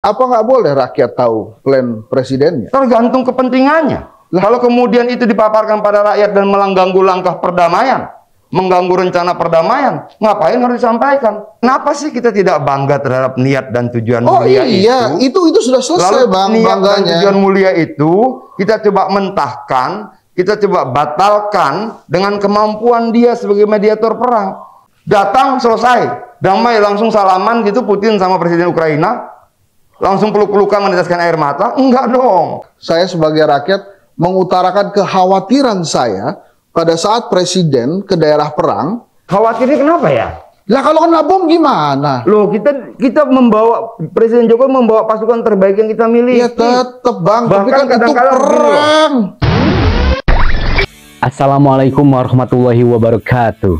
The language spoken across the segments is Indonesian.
Apa nggak boleh rakyat tahu plan presidennya? Tergantung kepentingannya. Kalau kemudian itu dipaparkan pada rakyat dan mengganggu langkah perdamaian, mengganggu rencana perdamaian, ngapain harus disampaikan? Kenapa sih kita tidak bangga terhadap niat dan tujuan mulia itu sudah selesai. Lalu Bang, niat bangganya. dan tujuan mulia itu kita coba mentahkan, kita coba batalkan dengan kemampuan dia sebagai mediator perang. Datang, selesai, damai, langsung salaman gitu Putin sama Presiden Ukraina, langsung peluk-pelukan meneteskan air mata. Enggak dong. Saya sebagai rakyat mengutarakan kekhawatiran saya pada saat presiden ke daerah perang. Khawatirnya kenapa ya? Lah kalau kena bom gimana? Loh, kita membawa, Presiden Jokowi membawa pasukan terbaik yang kita miliki. Ya tetap Bang, tapi Bahkan kan itu perang. Assalamualaikum warahmatullahi wabarakatuh.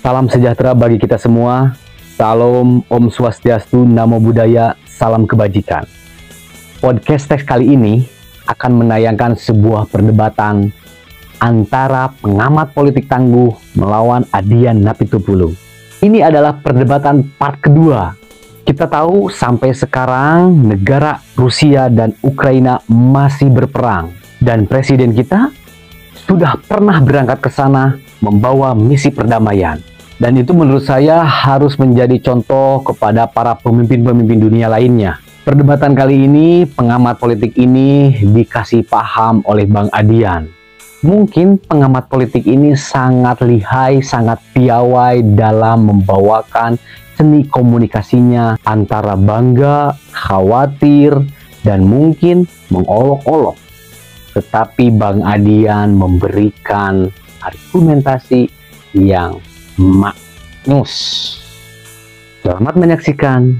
Salam sejahtera bagi kita semua. Salam Om Swastiastu, Namo Buddhaya, salam kebajikan. Podcast teks kali ini akan menayangkan sebuah perdebatan antara pengamat politik tangguh melawan Adian Napitupulu. Ini adalah perdebatan part kedua. Kita tahu sampai sekarang negara Rusia dan Ukraina masih berperang. Dan presiden kita sudah pernah berangkat ke sana membawa misi perdamaian. Dan itu menurut saya harus menjadi contoh kepada para pemimpin-pemimpin dunia lainnya. Perdebatan kali ini, pengamat politik ini dikasih paham oleh Bang Adian. Mungkin pengamat politik ini sangat lihai, sangat piawai dalam membawakan seni komunikasinya antara bangga, khawatir, dan mungkin mengolok-olok. Tetapi Bang Adian memberikan argumentasi yang maknyus. Selamat menyaksikan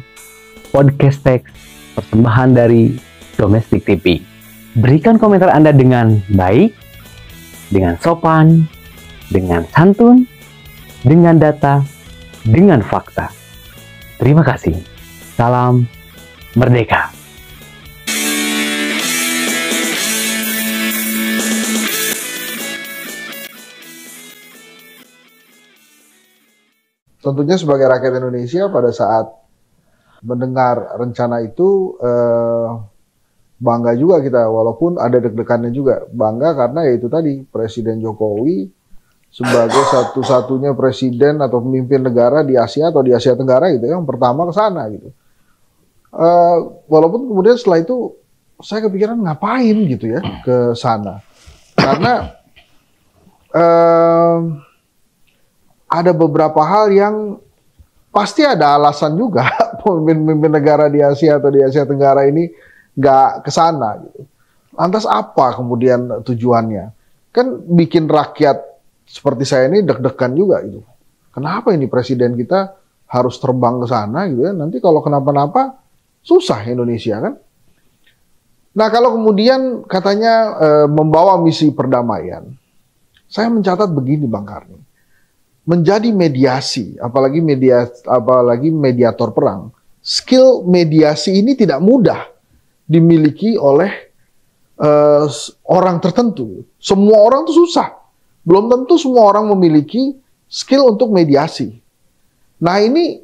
podcast teks persembahan dari Domestik TV. Berikan komentar Anda dengan baik, dengan sopan, dengan santun, dengan data, dengan fakta. Terima kasih. Salam merdeka. Tentunya sebagai rakyat Indonesia pada saat mendengar rencana itu bangga juga kita, walaupun ada deg-degannya juga. Bangga karena ya itu tadi, Presiden Jokowi sebagai satu-satunya presiden atau pemimpin negara di Asia atau di Asia Tenggara gitu yang pertama ke sana gitu. Walaupun kemudian setelah itu saya kepikiran ngapain gitu ya ke sana. Karena ada beberapa hal yang pasti ada alasan juga pemimpin-pemimpin negara di Asia atau di Asia Tenggara ini nggak ke sana gitu. Lantas apa kemudian tujuannya? Kan bikin rakyat seperti saya ini deg-degan juga gitu. Kenapa ini presiden kita harus terbang ke sana gitu ya? Nanti kalau kenapa-napa susah Indonesia kan? Nah kalau kemudian katanya membawa misi perdamaian, saya mencatat begini Bang Karni. Menjadi mediasi, apalagi mediator perang, skill mediasi ini tidak mudah dimiliki oleh orang tertentu. Semua orang itu susah. Belum tentu semua orang memiliki skill untuk mediasi. Nah ini,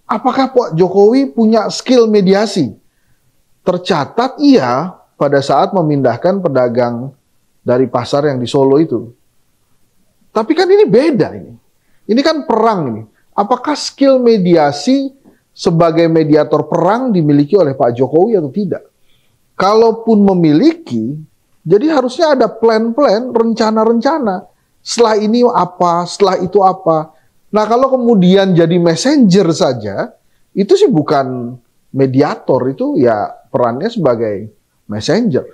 apakah Pak Jokowi punya skill mediasi? Tercatat iya pada saat memindahkan pedagang dari pasar yang di Solo itu. Tapi kan ini beda ini. Ini kan perang ini. Apakah skill mediasi sebagai mediator perang dimiliki oleh Pak Jokowi atau tidak? Kalaupun memiliki, jadi harusnya ada plan-plan, rencana-rencana. Setelah ini apa, setelah itu apa. Nah kalau kemudian jadi messenger saja, itu sih bukan mediator, itu ya perannya sebagai messenger.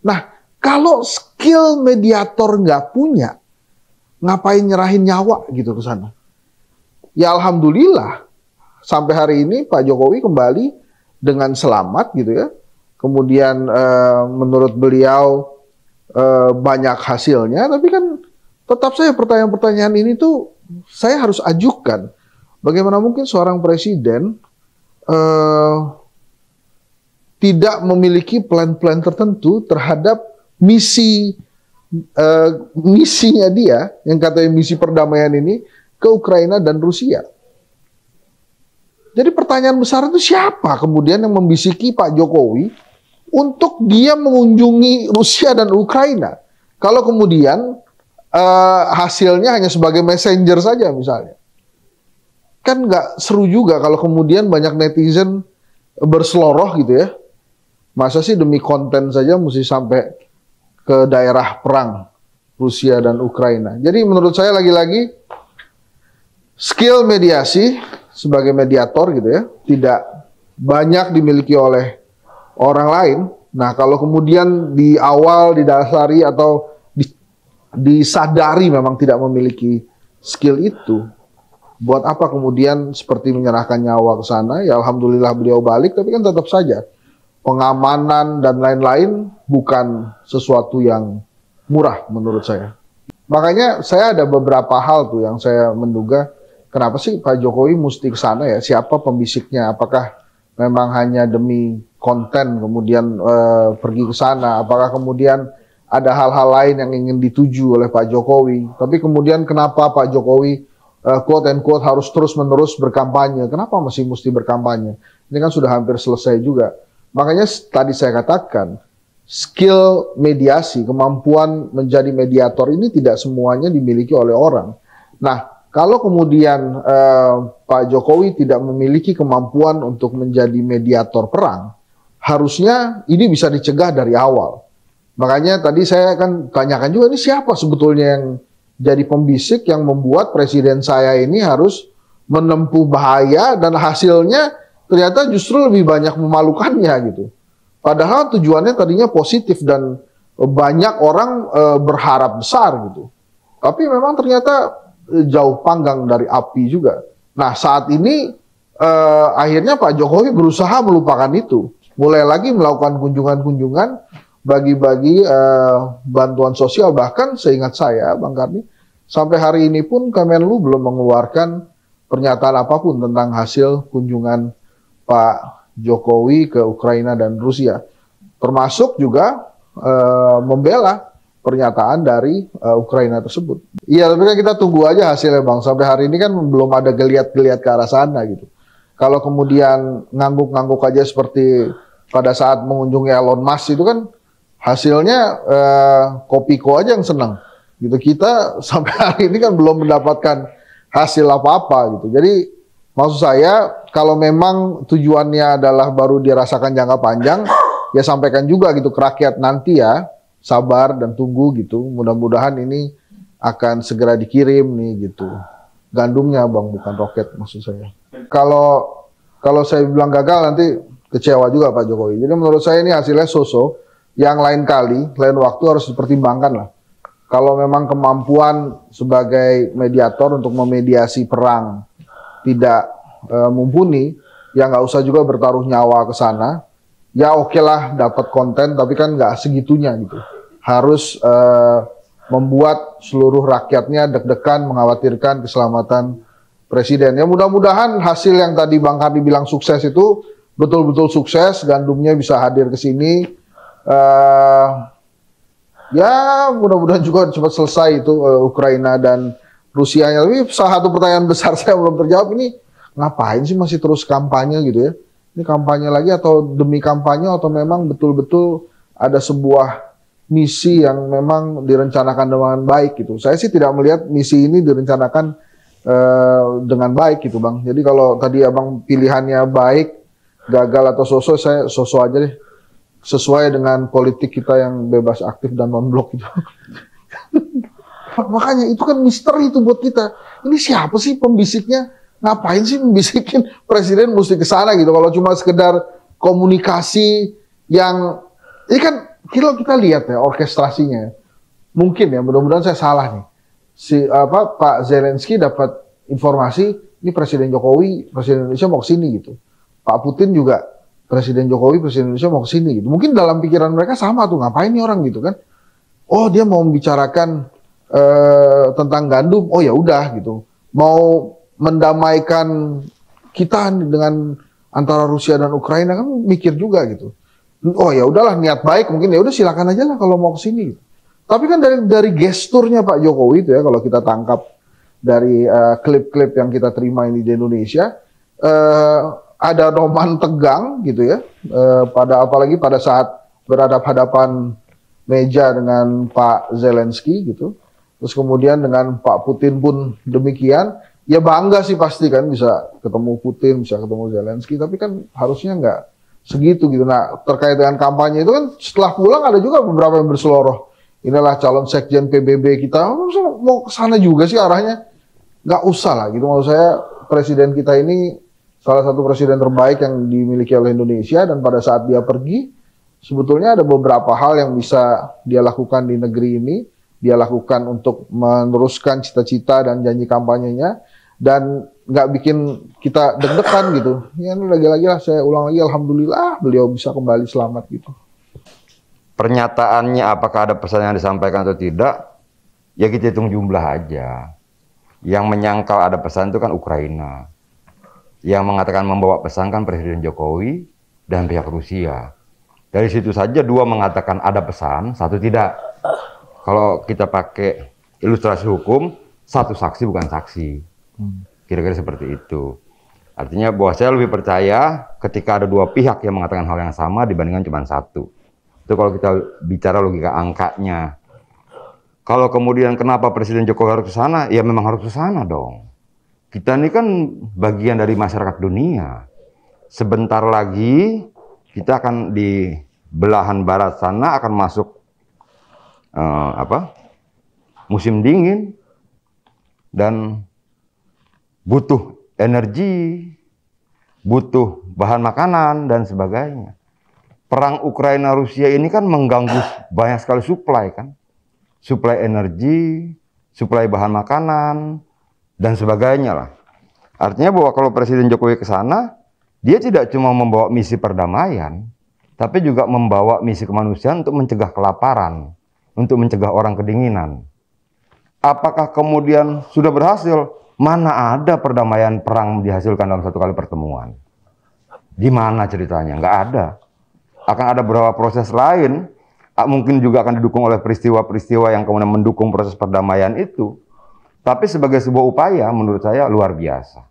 Nah kalau skill mediator nggak punya, ngapain nyerahin nyawa gitu ke sana? Ya alhamdulillah sampai hari ini Pak Jokowi kembali dengan selamat gitu ya. Kemudian menurut beliau banyak hasilnya, tapi kan tetap saya pertanyaan-pertanyaan ini tuh saya harus ajukan. Bagaimana mungkin seorang presiden tidak memiliki plan-plan tertentu terhadap misinya dia, yang katanya misi perdamaian ini, ke Ukraina dan Rusia. Jadi pertanyaan besar itu siapa kemudian yang membisiki Pak Jokowi untuk dia mengunjungi Rusia dan Ukraina? Kalau kemudian hasilnya hanya sebagai messenger saja misalnya. Kan nggak seru juga kalau kemudian banyak netizen berseloroh gitu ya. Masa sih demi konten saja mesti sampai ke daerah perang Rusia dan Ukraina. Jadi menurut saya lagi-lagi skill mediasi sebagai mediator gitu ya, tidak banyak dimiliki oleh orang lain. Nah, kalau kemudian di awal didasari atau disadari memang tidak memiliki skill itu, buat apa kemudian seperti menyerahkan nyawa ke sana? Ya alhamdulillah beliau balik, tapi kan tetap saja pengamanan dan lain-lain bukan sesuatu yang murah menurut saya. Makanya saya ada beberapa hal tuh yang saya menduga, kenapa sih Pak Jokowi mesti ke sana ya? Siapa pembisiknya? Apakah memang hanya demi konten kemudian pergi ke sana? Apakah kemudian ada hal-hal lain yang ingin dituju oleh Pak Jokowi? Tapi kemudian kenapa Pak Jokowi quote and quote harus terus-menerus berkampanye? Kenapa masih mesti berkampanye? Ini kan sudah hampir selesai juga. Makanya tadi saya katakan, skill mediasi, kemampuan menjadi mediator ini tidak semuanya dimiliki oleh orang. Nah, kalau kemudian Pak Jokowi tidak memiliki kemampuan untuk menjadi mediator perang, harusnya ini bisa dicegah dari awal. Makanya tadi saya kan tanyakan juga, ini siapa sebetulnya yang jadi pembisik yang membuat presiden saya ini harus menempuh bahaya dan hasilnya ternyata justru lebih banyak memalukannya gitu. Padahal tujuannya tadinya positif dan banyak orang berharap besar gitu. Tapi memang ternyata jauh panggang dari api juga. Nah saat ini akhirnya Pak Jokowi berusaha melupakan itu. Mulai lagi melakukan kunjungan-kunjungan, bagi-bagi bantuan sosial. Bahkan seingat saya Bang Karni, sampai hari ini pun Kemenlu belum mengeluarkan pernyataan apapun tentang hasil kunjungan Pak Jokowi ke Ukraina dan Rusia. Termasuk juga membela pernyataan dari Ukraina tersebut. Iya, tapi kan kita tunggu aja hasilnya Bang. Sampai hari ini kan belum ada geliat-geliat ke arah sana gitu. Kalau kemudian ngangguk-ngangguk aja seperti pada saat mengunjungi Elon Musk itu kan hasilnya Kopiko aja yang senang. Gitu, kita sampai hari ini kan belum mendapatkan hasil apa-apa gitu. Jadi maksud saya kalau memang tujuannya adalah baru dirasakan jangka panjang, ya sampaikan juga gitu ke rakyat nanti ya, sabar dan tunggu gitu. Mudah-mudahan ini akan segera dikirim nih gitu. Gandumnya Bang, bukan roket maksud saya. Kalau saya bilang gagal nanti kecewa juga Pak Jokowi. Jadi menurut saya ini hasilnya so-so. Yang lain kali, lain waktu harus dipertimbangkan lah. Kalau memang kemampuan sebagai mediator untuk memediasi perang tidak mumpuni, ya nggak usah juga bertaruh nyawa ke sana. Ya oke lah dapat konten, tapi kan nggak segitunya gitu. Harus membuat seluruh rakyatnya deg-degan, mengkhawatirkan keselamatan presiden. Ya mudah-mudahan hasil yang tadi Bang Kardi bilang sukses itu betul-betul sukses, gandumnya bisa hadir ke sini. Ya mudah-mudahan juga cepat selesai itu Ukraina dan Rusia. Tapi salah satu pertanyaan besar saya belum terjawab, ini ngapain sih masih terus kampanye gitu ya? Ini kampanye lagi atau demi kampanye atau memang betul-betul ada sebuah misi yang memang direncanakan dengan baik gitu. Saya sih tidak melihat misi ini direncanakan dengan baik gitu Bang. Jadi kalau tadi Abang pilihannya baik, gagal atau sosok, saya sosok aja deh. Sesuai dengan politik kita yang bebas aktif dan non-blok itu. Makanya itu kan misteri itu buat kita. Ini siapa sih pembisiknya? Ngapain sih membisikin presiden mesti ke sana gitu? Kalau cuma sekedar komunikasi yang ini kan kita lihat ya orkestrasinya. Mungkin ya, mudah-mudahan saya salah nih. Pak Zelensky dapat informasi ini Presiden Jokowi, Presiden Indonesia mau ke sini gitu. Pak Putin juga Presiden Jokowi, Presiden Indonesia mau ke sini gitu. Mungkin dalam pikiran mereka sama tuh, ngapain nih orang gitu kan? Oh, dia mau membicarakan tentang gandum. Oh ya udah gitu. Mau mendamaikan kita dengan antara Rusia dan Ukraina kan mikir juga gitu. Oh ya udahlah niat baik mungkin ya udah silakan aja lah kalau mau ke sini. Gitu. Tapi kan dari gesturnya Pak Jokowi itu ya kalau kita tangkap dari klip-klip yang kita terima ini di Indonesia, ada roman tegang gitu ya, apalagi pada saat berhadapan meja dengan Pak Zelensky gitu. Terus kemudian dengan Pak Putin pun demikian. Ya bangga sih pasti kan bisa ketemu Putin, bisa ketemu Zelensky, tapi kan harusnya nggak segitu gitu. Nah, terkait dengan kampanye itu kan setelah pulang ada juga beberapa yang berseloroh. Inilah calon sekjen PBB kita, mau ke sana juga sih arahnya. Nggak usah lah gitu. Maksud saya presiden kita ini salah satu presiden terbaik yang dimiliki oleh Indonesia, dan pada saat dia pergi, sebetulnya ada beberapa hal yang bisa dia lakukan di negeri ini. Dia lakukan untuk meneruskan cita-cita dan janji kampanyenya, dan nggak bikin kita deg-degan gitu. Ya lagi-lagi lah, saya ulang lagi, alhamdulillah beliau bisa kembali selamat gitu. Pernyataannya apakah ada pesan yang disampaikan atau tidak, ya kita hitung jumlah aja. Yang menyangkal ada pesan itu kan Ukraina. Yang mengatakan membawa pesan kan Presiden Jokowi dan pihak Rusia. Dari situ saja dua mengatakan ada pesan, satu tidak. Kalau kita pakai ilustrasi hukum, satu saksi bukan saksi. Kira-kira seperti itu. Artinya bahwa saya lebih percaya ketika ada dua pihak yang mengatakan hal yang sama dibandingkan cuma satu. Itu kalau kita bicara logika angkanya. Kalau kemudian kenapa Presiden Jokowi harus ke sana? Ya memang harus ke sana dong. Kita ini kan bagian dari masyarakat dunia. Sebentar lagi kita akan di belahan barat sana akan masuk musim dingin, dan butuh energi, butuh bahan makanan dan sebagainya. Perang Ukraina Rusia ini kan mengganggu banyak sekali suplai kan, suplai energi, suplai bahan makanan dan sebagainya lah. Artinya bahwa kalau Presiden Jokowi ke sana, dia tidak cuma membawa misi perdamaian, tapi juga membawa misi kemanusiaan untuk mencegah kelaparan, untuk mencegah orang kedinginan. Apakah kemudian sudah berhasil? Mana ada perdamaian perang dihasilkan dalam satu kali pertemuan? Di mana ceritanya? Nggak ada. Akan ada beberapa proses lain, mungkin juga akan didukung oleh peristiwa-peristiwa yang kemudian mendukung proses perdamaian itu. Tapi sebagai sebuah upaya, menurut saya luar biasa.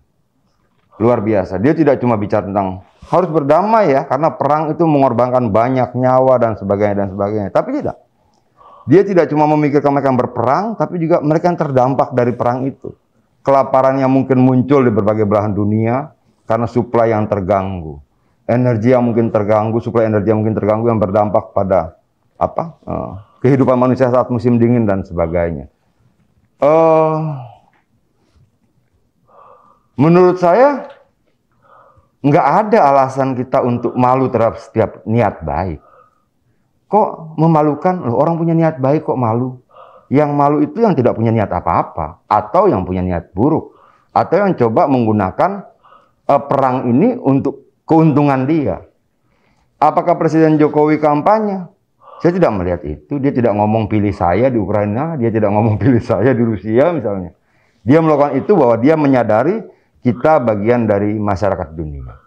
Luar biasa. Dia tidak cuma bicara tentang harus berdamai ya, karena perang itu mengorbankan banyak nyawa dan sebagainya. Tapi tidak. Dia tidak cuma memikirkan mereka yang berperang, tapi juga mereka yang terdampak dari perang itu. Kelaparan yang mungkin muncul di berbagai belahan dunia karena suplai yang terganggu. Energi yang mungkin terganggu, suplai energi yang mungkin terganggu yang berdampak pada kehidupan manusia saat musim dingin dan sebagainya. Menurut saya, nggak ada alasan kita untuk malu terhadap setiap niat baik. Kok memalukan? Loh, orang punya niat baik kok malu? Yang malu itu yang tidak punya niat apa-apa, atau yang punya niat buruk, atau yang coba menggunakan perang ini untuk keuntungan dia. Apakah Presiden Jokowi kampanye? Saya tidak melihat itu. Dia tidak ngomong pilih saya di Ukraina, dia tidak ngomong pilih saya di Rusia misalnya. Dia melakukan itu bahwa dia menyadari kita bagian dari masyarakat dunia.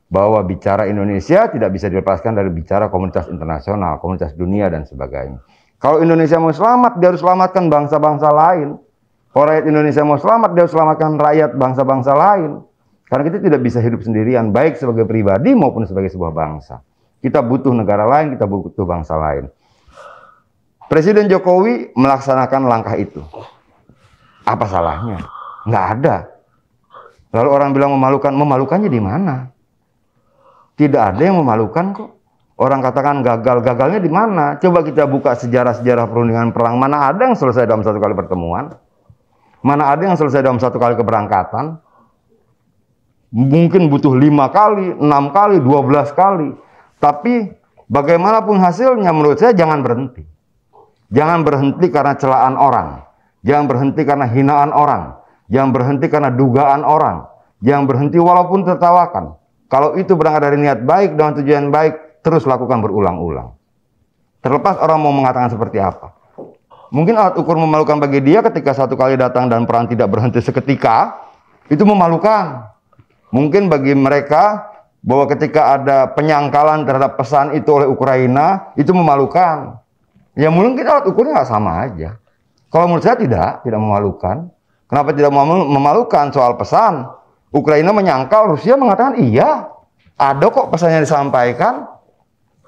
Bahwa bicara Indonesia tidak bisa dilepaskan dari bicara komunitas internasional, komunitas dunia dan sebagainya. Kalau Indonesia mau selamat, dia harus selamatkan bangsa-bangsa lain. Kalau rakyat Indonesia mau selamat, dia harus selamatkan rakyat bangsa-bangsa lain. Karena kita tidak bisa hidup sendirian, baik sebagai pribadi maupun sebagai sebuah bangsa. Kita butuh negara lain, kita butuh bangsa lain. Presiden Jokowi melaksanakan langkah itu. Apa salahnya? Nggak ada. Lalu orang bilang memalukan, memalukannya di mana? Tidak ada yang memalukan kok. Orang katakan gagal, gagalnya di mana? Coba kita buka sejarah-sejarah perundingan perang. Mana ada yang selesai dalam satu kali pertemuan? Mana ada yang selesai dalam satu kali keberangkatan? Mungkin butuh 5 kali, 6 kali, 12 kali. Tapi bagaimanapun hasilnya, menurut saya jangan berhenti. Jangan berhenti karena celaan orang. Jangan berhenti karena hinaan orang. Jangan berhenti karena dugaan orang. Jangan berhenti walaupun tertawakan. Kalau itu berangkat dari niat baik dengan tujuan baik, terus lakukan berulang-ulang. Terlepas orang mau mengatakan seperti apa. Mungkin alat ukur memalukan bagi dia ketika satu kali datang dan perang tidak berhenti seketika, itu memalukan. Mungkin bagi mereka bahwa ketika ada penyangkalan terhadap pesan itu oleh Ukraina, itu memalukan. Ya mungkin alat ukurnya nggak sama aja. Kalau menurut saya tidak memalukan. Kenapa tidak memalukan soal pesan? Ukraina menyangkal, Rusia mengatakan iya, ada kok pesannya disampaikan.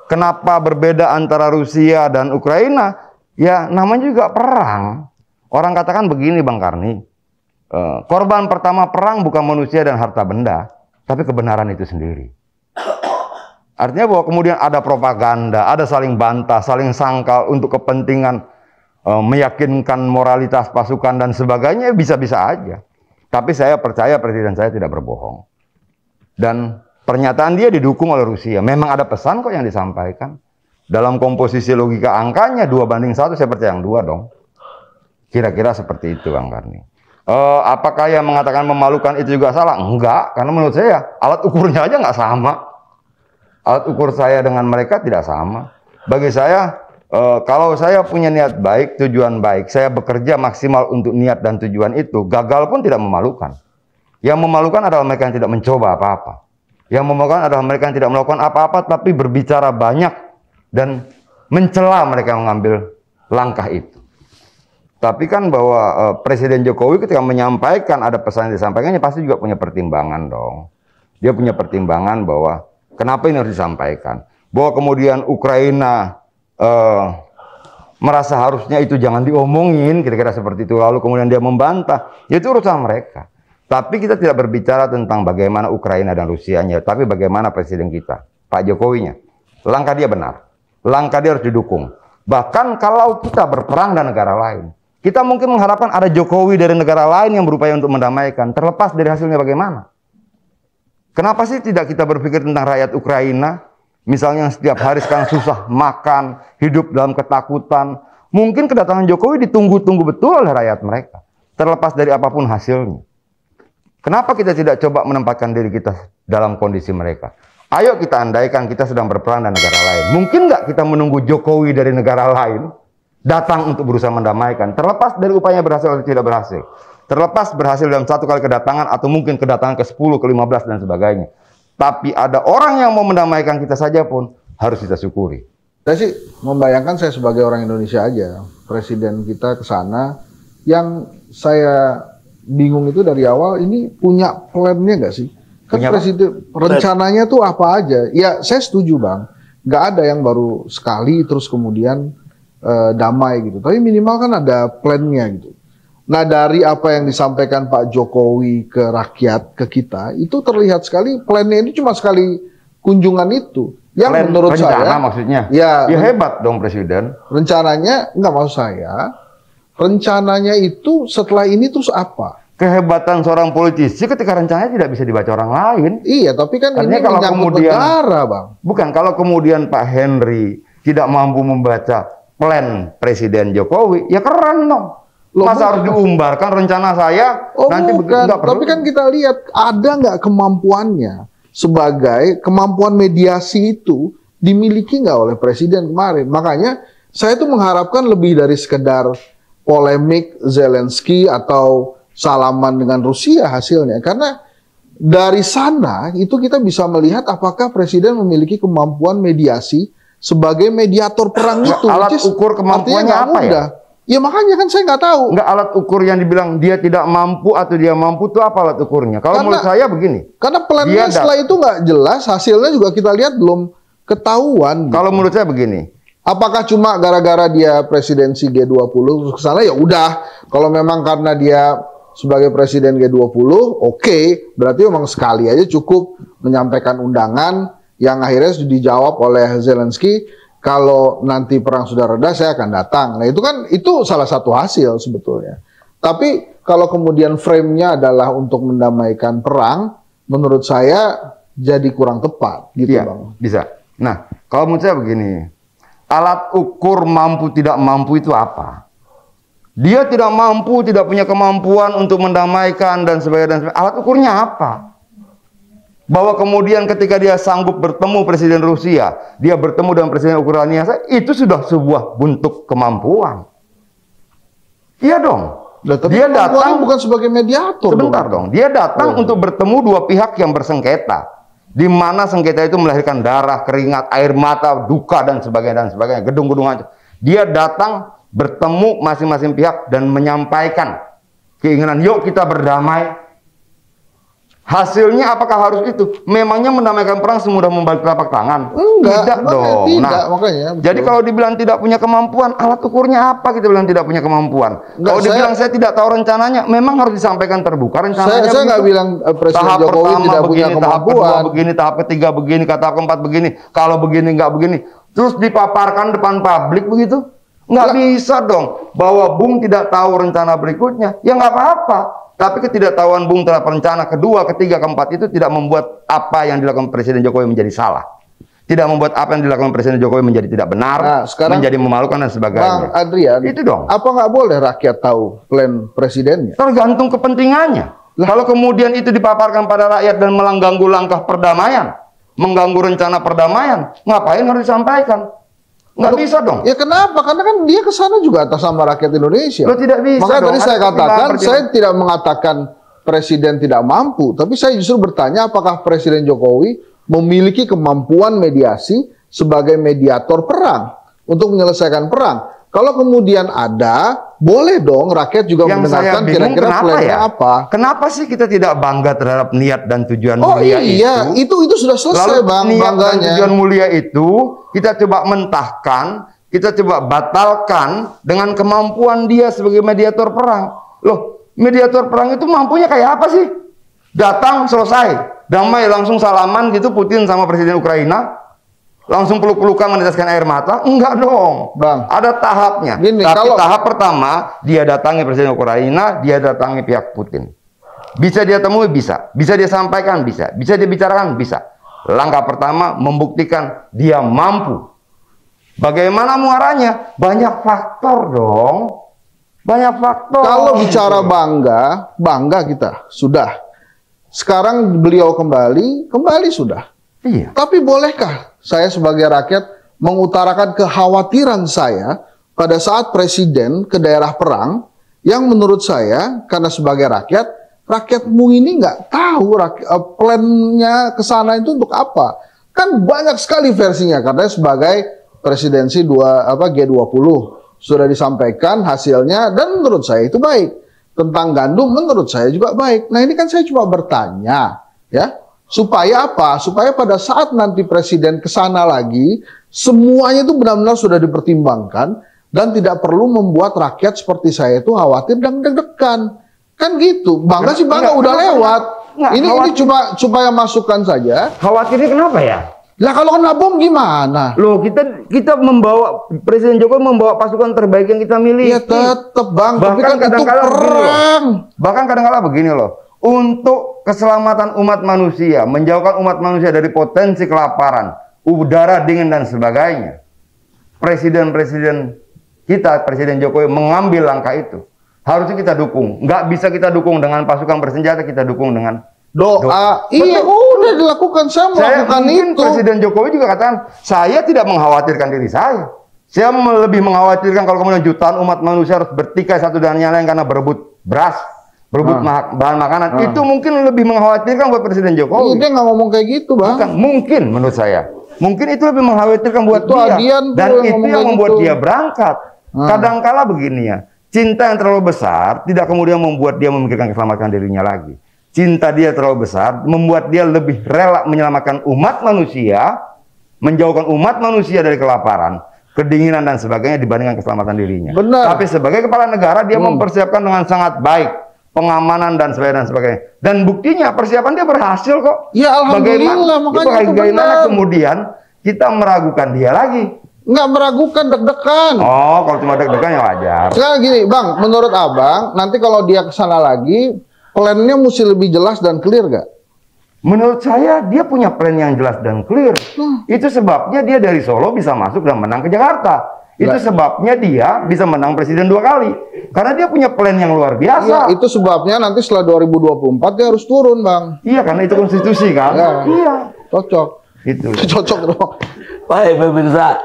Kenapa berbeda antara Rusia dan Ukraina? Ya namanya juga perang. Orang katakan begini Bang Karni, korban pertama perang bukan manusia dan harta benda, tapi kebenaran itu sendiri. Artinya bahwa kemudian ada propaganda, ada saling bantah, saling sangkal untuk kepentingan meyakinkan moralitas pasukan dan sebagainya, bisa-bisa aja. Tapi saya percaya presiden saya tidak berbohong. Dan pernyataan dia didukung oleh Rusia. Memang ada pesan kok yang disampaikan. Dalam komposisi logika angkanya 2:1, saya percaya yang 2 dong. Kira-kira seperti itu Bang Karni. Apakah yang mengatakan memalukan itu juga salah? Enggak, karena menurut saya alat ukurnya aja nggak sama. Alat ukur saya dengan mereka tidak sama. Bagi saya, kalau saya punya niat baik, tujuan baik, saya bekerja maksimal untuk niat dan tujuan itu, gagal pun tidak memalukan. Yang memalukan adalah mereka yang tidak mencoba apa-apa. Yang memalukan adalah mereka yang tidak melakukan apa-apa, tapi berbicara banyak dan mencela mereka yang mengambil langkah itu. Tapi kan bahwa Presiden Jokowi ketika menyampaikan ada pesan yang disampaikannya pasti juga punya pertimbangan dong. Dia punya pertimbangan bahwa kenapa ini harus disampaikan. Bahwa kemudian Ukraina merasa harusnya itu jangan diomongin, kira-kira seperti itu. Lalu kemudian dia membantah, ya itu urusan mereka. Tapi kita tidak berbicara tentang bagaimana Ukraina dan Rusianya, tapi bagaimana presiden kita, Pak Jokowinya. Langkah dia benar. Langkah dia harus didukung. Bahkan kalau kita berperang dengan negara lain, kita mungkin mengharapkan ada Jokowi dari negara lain yang berupaya untuk mendamaikan, terlepas dari hasilnya bagaimana. Kenapa sih tidak kita berpikir tentang rakyat Ukraina? Misalnya setiap hari sekarang susah makan, hidup dalam ketakutan. Mungkin kedatangan Jokowi ditunggu-tunggu betul oleh rakyat mereka. Terlepas dari apapun hasilnya. Kenapa kita tidak coba menempatkan diri kita dalam kondisi mereka? Ayo kita andaikan kita sedang berperang dengan negara lain. Mungkin nggak kita menunggu Jokowi dari negara lain datang untuk berusaha mendamaikan? Terlepas dari upaya berhasil atau tidak berhasil. Terlepas berhasil dalam satu kali kedatangan atau mungkin kedatangan ke-10, ke-15 dan sebagainya. Tapi ada orang yang mau mendamaikan kita saja pun harus kita syukuri. Saya sih membayangkan saya sebagai orang Indonesia aja, presiden kita ke sana, yang saya bingung itu dari awal, ini punya plan-nya nggak sih? Kan Punya presiden rencananya tuh apa aja? Ya saya setuju Bang, nggak ada yang baru sekali terus kemudian damai gitu. Tapi minimal kan ada plan-nya gitu. Nah dari apa yang disampaikan Pak Jokowi ke rakyat, ke kita, itu terlihat sekali plan-nya ini cuma sekali kunjungan itu. Yang Plan menurut rencana saya, maksudnya. Ya Hebat dong presiden. rencananya, nggak maksud saya, rencananya itu setelah ini terus apa? Kehebatan seorang politisi ketika rencananya tidak bisa dibaca orang lain. Iya, tapi kan Artinya ini kalau menyangkut kemudian- negara, Bang. Bukan, kalau kemudian Pak Henry tidak mampu membaca plan Presiden Jokowi, ya keren dong. Loh, Masa harus diumbarkan rencana saya Oh nanti bukan, nggak perlu. tapi kan kita lihat ada nggak kemampuannya sebagai kemampuan mediasi itu dimiliki nggak oleh Presiden kemarin. Makanya saya tuh mengharapkan lebih dari sekedar polemik Zelensky atau salaman dengan Rusia hasilnya. Karena dari sana itu kita bisa melihat apakah Presiden memiliki kemampuan mediasi sebagai mediator perang Nggak, itu. alat which is ukur kemampuannya artinya nggak apa ya? mudah. Ya makanya kan saya nggak tahu. Nggak, alat ukur yang dibilang dia tidak mampu atau dia mampu itu apa alat ukurnya? Kalau menurut saya begini. Karena plannya Dia setelah itu nggak jelas, hasilnya juga kita lihat belum ketahuan. Gitu. Kalau menurut saya begini. Apakah cuma gara-gara dia presidensi G20 terus ke sana ya udah. Kalau memang karena dia sebagai presiden G20, oke, berarti memang sekali aja cukup menyampaikan undangan yang akhirnya sudah dijawab oleh Zelensky. Kalau nanti perang sudah reda, saya akan datang. Nah itu kan itu salah satu hasil sebetulnya. Tapi kalau kemudian frame-nya adalah untuk mendamaikan perang, menurut saya jadi kurang tepat, gitu Iya, Bang. bisa. Nah, kalau menurut saya begini, alat ukur mampu tidak mampu itu apa? Dia tidak mampu, tidak punya kemampuan untuk mendamaikan dan sebagainya. Alat ukurnya apa? Bahwa kemudian ketika dia sanggup bertemu Presiden Rusia, dia bertemu dengan Presiden Ukraina, itu sudah sebuah bentuk kemampuan. Iya dong. Nah, tapi Dia kemampuannya datang bukan sebagai mediator. sebentar dong. Dia datang untuk bertemu dua pihak yang bersengketa, di mana sengketa itu melahirkan darah, keringat, air mata, duka dan sebagainya, gedung-gedung. Dia datang bertemu masing-masing pihak dan menyampaikan keinginan, yuk kita berdamai. Hasilnya apakah harus itu? Memangnya mendamaikan perang semudah membalik telapak tangan? Enggak, Tidak dong. Tidak, makanya. Jadi kalau dibilang tidak punya kemampuan, alat ukurnya apa kita bilang tidak punya kemampuan? Enggak, kalau dibilang saya tidak tahu rencananya, memang harus disampaikan terbuka rencananya. Saya nggak bilang Presiden tahap Jokowi pertama tidak punya begini, tahap kemampuan. kedua begini, tahap ketiga begini, tahap keempat begini. Kalau begini nggak begini, terus dipaparkan depan publik begitu? Nggak bisa dong. Bahwa Bung tidak tahu rencana berikutnya, ya nggak apa-apa. Tapi ketidaktahuan Bung terhadap rencana kedua, ketiga, keempat itu tidak membuat apa yang dilakukan Presiden Jokowi menjadi salah. Tidak membuat apa yang dilakukan Presiden Jokowi menjadi tidak benar, menjadi memalukan dan sebagainya. Bang Adrian, itu dong. Apa nggak boleh rakyat tahu plan presidennya? Tergantung kepentingannya. Kalau kemudian itu dipaparkan pada rakyat dan mengganggu langkah perdamaian, mengganggu rencana perdamaian, ngapain harus disampaikan? Nggak bisa dong. Ya kenapa? Karena kan dia ke sana juga atas nama rakyat Indonesia. Lo tidak bisa. Makanya dong. tadi saya katakan, saya tidak mengatakan Presiden tidak mampu, tapi saya justru bertanya apakah Presiden Jokowi memiliki kemampuan mediasi sebagai mediator perang untuk menyelesaikan perang. Kalau kemudian ada, boleh dong rakyat juga mendengarkan kira-kira plannya apa. Kenapa sih kita tidak bangga terhadap niat dan tujuan mulia itu? Itu sudah selesai. Lalu Bang, niat bangganya. dan tujuan mulia itu kita coba mentahkan, kita coba batalkan dengan kemampuan dia sebagai mediator perang. Loh, mediator perang itu mampunya kayak apa sih? Datang, selesai, damai, langsung salaman gitu Putin sama Presiden Ukraina. Langsung peluk-pelukan meneteskan air mata? Enggak dong. Bang, ada tahapnya. Gini, tapi tahap pertama, dia datangi Presiden Ukraina, dia datangi pihak Putin. Bisa dia temui? Bisa. Bisa dia sampaikan? Bisa. Bisa dia bicarakan? Bisa. Langkah pertama, membuktikan dia mampu. Bagaimana muaranya? Banyak faktor dong. Banyak faktor. Kalau bicara bangga kita. Sudah. Sekarang beliau kembali sudah. Iya. Tapi bolehkah saya sebagai rakyat mengutarakan kekhawatiran saya pada saat Presiden ke daerah perang yang menurut saya, karena sebagai rakyatmu ini nggak tahu plannya ke sana itu untuk apa. Kan banyak sekali versinya, karena sebagai presidensi G20 sudah disampaikan hasilnya dan menurut saya itu baik. Tentang gandum menurut saya juga baik. Nah ini kan saya cuma bertanya, ya. Supaya apa? Supaya pada saat nanti Presiden ke sana lagi, semuanya itu benar-benar sudah dipertimbangkan dan tidak perlu membuat rakyat seperti saya itu khawatir dan deg-degan. Kan gitu. Bangga sih bangga udah lewat. Ini cuma supaya masukan saja. Khawatirnya kenapa ya? Lah kalau kena bom gimana? Loh, kita membawa Presiden Jokowi membawa pasukan terbaik yang kita miliki. Ya tetap Bang, tapi kan itu perang. Bahkan kadang-kala begini loh. Untuk keselamatan umat manusia, menjauhkan umat manusia dari potensi kelaparan, udara dingin dan sebagainya. Presiden-presiden kita, Presiden Jokowi mengambil langkah itu. Harusnya kita dukung. Nggak bisa kita dukung dengan pasukan bersenjata, kita dukung dengan doa. Iya, udah dilakukan. Saya melakukan itu. Presiden Jokowi juga katakan, saya tidak mengkhawatirkan diri saya. Saya lebih mengkhawatirkan kalau kemudian jutaan umat manusia harus bertikai satu dengan yang lain karena berebut beras. Berebut bahan makanan, itu mungkin lebih mengkhawatirkan buat Presiden Jokowi. Dia nggak ngomong kayak gitu, Bang. Bukan, mungkin menurut saya. Mungkin itu lebih mengkhawatirkan buat dia. Dan itu yang membuat dia berangkat. Kadangkala begini ya, cinta yang terlalu besar tidak kemudian membuat dia memikirkan keselamatan dirinya lagi. Cinta dia terlalu besar, membuat dia lebih rela menyelamatkan umat manusia, menjauhkan umat manusia dari kelaparan, kedinginan dan sebagainya dibandingkan keselamatan dirinya. Benar. Tapi sebagai kepala negara dia mempersiapkan dengan sangat baik. Pengamanan dan sebagainya. Dan buktinya persiapan dia berhasil kok. Ya alhamdulillah, bagaimana kemudian kita meragukan dia lagi? Nggak meragukan, deg-degan. Oh, kalau cuma deg-degan ya wajar. Sekarang gini, Bang, menurut Abang, nanti kalau dia ke sana lagi, plannya mesti lebih jelas dan clear gak? Menurut saya dia punya plan yang jelas dan clear. Itu sebabnya dia dari Solo bisa masuk dan menang ke Jakarta. Itu sebabnya dia bisa menang presiden 2 kali. Karena dia punya plan yang luar biasa. Iya, itu sebabnya nanti setelah 2024 dia harus turun, Bang. Iya, karena itu konstitusi kan. Ya, iya. Cocok. Itu. Cocok dong. Baik pemirsa,